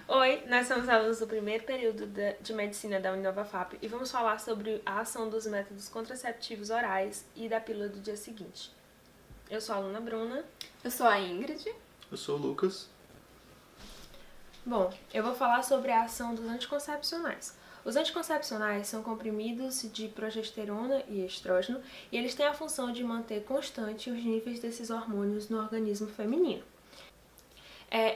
Oi, nós somos alunos do primeiro período de Medicina da Uninova-FAP e vamos falar sobre a ação dos métodos contraceptivos orais e da pílula do dia seguinte. Eu sou a aluna Bruna. Eu sou a Ingrid. Eu sou o Lucas. Bom, eu vou falar sobre a ação dos anticoncepcionais. Os anticoncepcionais são comprimidos de progesterona e estrógeno e eles têm a função de manter constante os níveis desses hormônios no organismo feminino.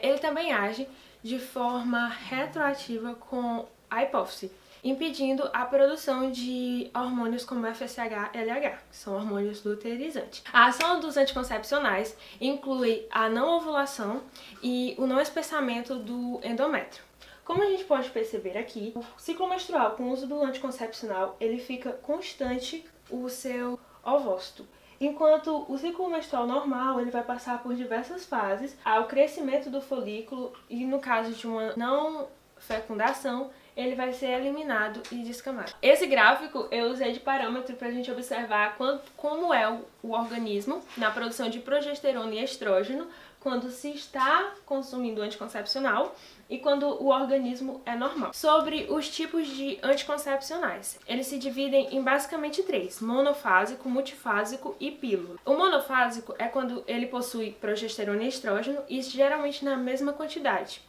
Ele também age de forma retroativa com a hipófise, impedindo a produção de hormônios como FSH e LH, que são hormônios luteirizantes. A ação dos anticoncepcionais inclui a não ovulação e o não espessamento do endométrio. Como a gente pode perceber aqui, o ciclo menstrual com o uso do anticoncepcional, ele fica constante o seu ovócito. Enquanto o ciclo menstrual normal, ele vai passar por diversas fases ao crescimento do folículo e no caso de uma não fecundação, ele vai ser eliminado e descamado. Esse gráfico eu usei de parâmetro para a gente observar como é o organismo na produção de progesterona e estrógeno quando se está consumindo anticoncepcional e quando o organismo é normal. Sobre os tipos de anticoncepcionais, eles se dividem em basicamente três: monofásico, multifásico e pílula. O monofásico é quando ele possui progesterona e estrógeno e geralmente na mesma quantidade.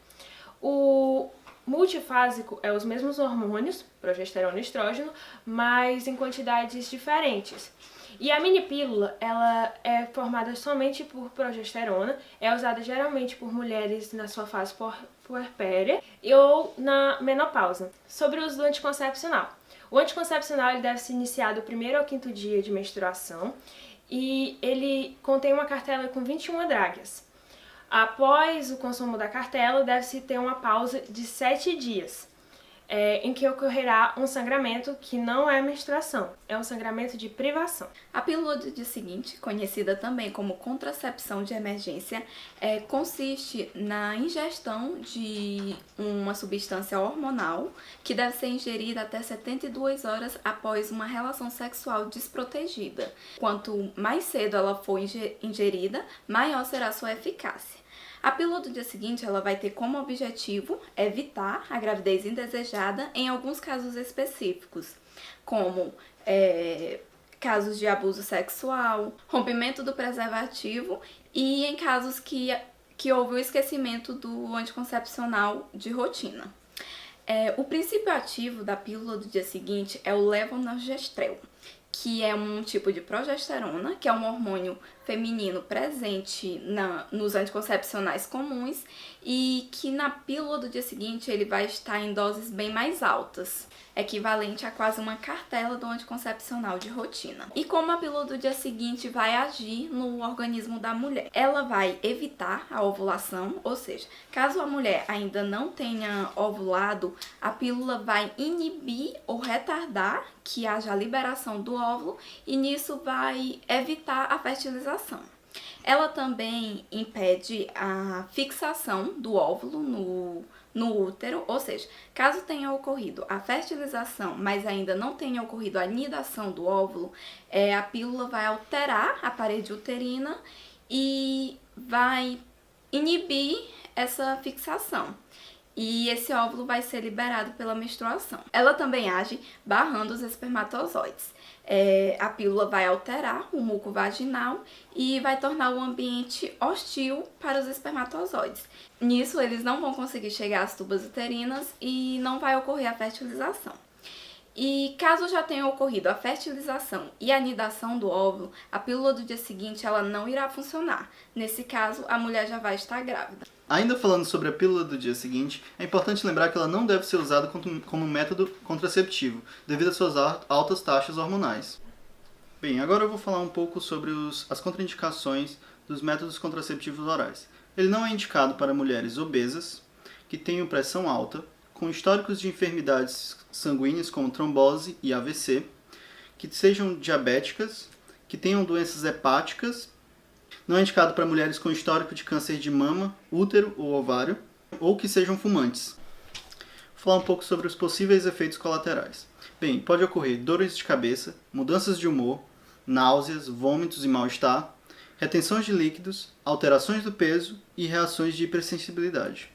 O multifásico é os mesmos hormônios, progesterona e estrógeno, mas em quantidades diferentes. E a mini pílula, ela é formada somente por progesterona, é usada geralmente por mulheres na sua fase puerpéria ou na menopausa. Sobre o uso do anticoncepcional. O anticoncepcional ele deve ser iniciado do 1º ao 5º dia de menstruação e ele contém uma cartela com 21 dragas. Após o consumo da cartela, deve-se ter uma pausa de 7 dias, em que ocorrerá um sangramento que não é menstruação, é um sangramento de privação. A pílula do dia seguinte, conhecida também como contracepção de emergência, consiste na ingestão de uma substância hormonal que deve ser ingerida até 72 horas após uma relação sexual desprotegida. Quanto mais cedo ela for ingerida, maior será sua eficácia. A pílula do dia seguinte ela vai ter como objetivo evitar a gravidez indesejada em alguns casos específicos, como casos de abuso sexual, rompimento do preservativo e em casos que houve o esquecimento do anticoncepcional de rotina. O princípio ativo da pílula do dia seguinte é o levonorgestrel, que é um tipo de progesterona, que é um hormônio feminino presente nos anticoncepcionais comuns e que na pílula do dia seguinte ele vai estar em doses bem mais altas, equivalente a quase uma cartela do anticoncepcional de rotina. E como a pílula do dia seguinte vai agir no organismo da mulher? Ela vai evitar a ovulação, ou seja, caso a mulher ainda não tenha ovulado, a pílula vai inibir ou retardar que haja a liberação do óvulo e nisso vai evitar a fertilização. Ela também impede a fixação do óvulo no útero, ou seja, caso tenha ocorrido a fertilização, mas ainda não tenha ocorrido a nidação do óvulo, a pílula vai alterar a parede uterina e vai inibir essa fixação. E esse óvulo vai ser liberado pela menstruação. Ela também age barrando os espermatozoides. A pílula vai alterar o muco vaginal e vai tornar o ambiente hostil para os espermatozoides. Nisso, eles não vão conseguir chegar às tubas uterinas e não vai ocorrer a fertilização. E caso já tenha ocorrido a fertilização e a nidação do óvulo, a pílula do dia seguinte ela não irá funcionar. Nesse caso, a mulher já vai estar grávida. Ainda falando sobre a pílula do dia seguinte, é importante lembrar que ela não deve ser usada como método contraceptivo, devido às suas altas taxas hormonais. Bem, agora eu vou falar um pouco sobre as contraindicações dos métodos contraceptivos orais. Ele não é indicado para mulheres obesas, que tenham pressão alta, com históricos de enfermidades sanguíneas como trombose e AVC, que sejam diabéticas, que tenham doenças hepáticas. Não é indicado para mulheres com histórico de câncer de mama, útero ou ovário, ou que sejam fumantes. Vou falar um pouco sobre os possíveis efeitos colaterais. Bem, pode ocorrer dores de cabeça, mudanças de humor, náuseas, vômitos e mal-estar, retenções de líquidos, alterações do peso e reações de hipersensibilidade.